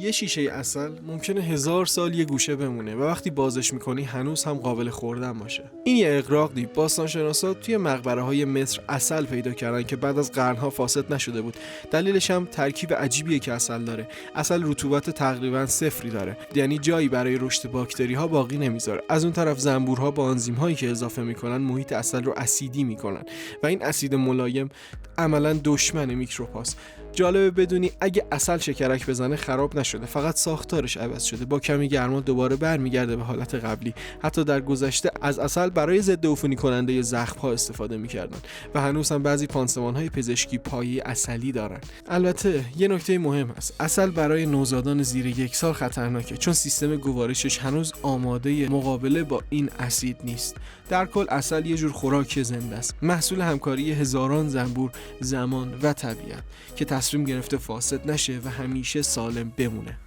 یه شیشه عسل ممکنه 1000 سال یه گوشه بمونه و وقتی بازش میکنی هنوز هم قابل خوردن باشه. این یه اغراقی باستانشناسا توی مقبره‌های مصر عسل پیدا کردن که بعد از قرن‌ها فاسد نشده بود. دلیلش هم ترکیب عجیبیه که عسل داره. عسل رطوبت تقریبا صفری داره، یعنی جایی برای رشد باکتری‌ها باقی نمیذاره. از اون طرف زنبورها با آنزیم‌هایی که اضافه میکنن محیط عسل رو اسیدی میکنن و این اسید ملایم عملاً دشمن میکروب‌هاست. جالبه بدونی اگه عسل شکرک بزنه خراب نشده، فقط ساختارش عوض شده. با کمی گرما دوباره برمیگرده به حالت قبلی. حتی در گذشته از عسل برای ضد عفونی کننده زخم‌ها استفاده می‌کردن و هنوز هم بعضی پانسمان‌های پزشکی پایه عسلی دارن. البته یه نکته مهم هست. عسل برای نوزادان زیر 1 سال خطرناکه چون سیستم گوارشش هنوز آماده مقابله با این اسید نیست. در کل عسل یه جور خوراک زنده است، محصول همکاری هزاران زنبور، زمان و طبیعت که تصمیم گرفته فاسد نشه و همیشه سالم بمونه.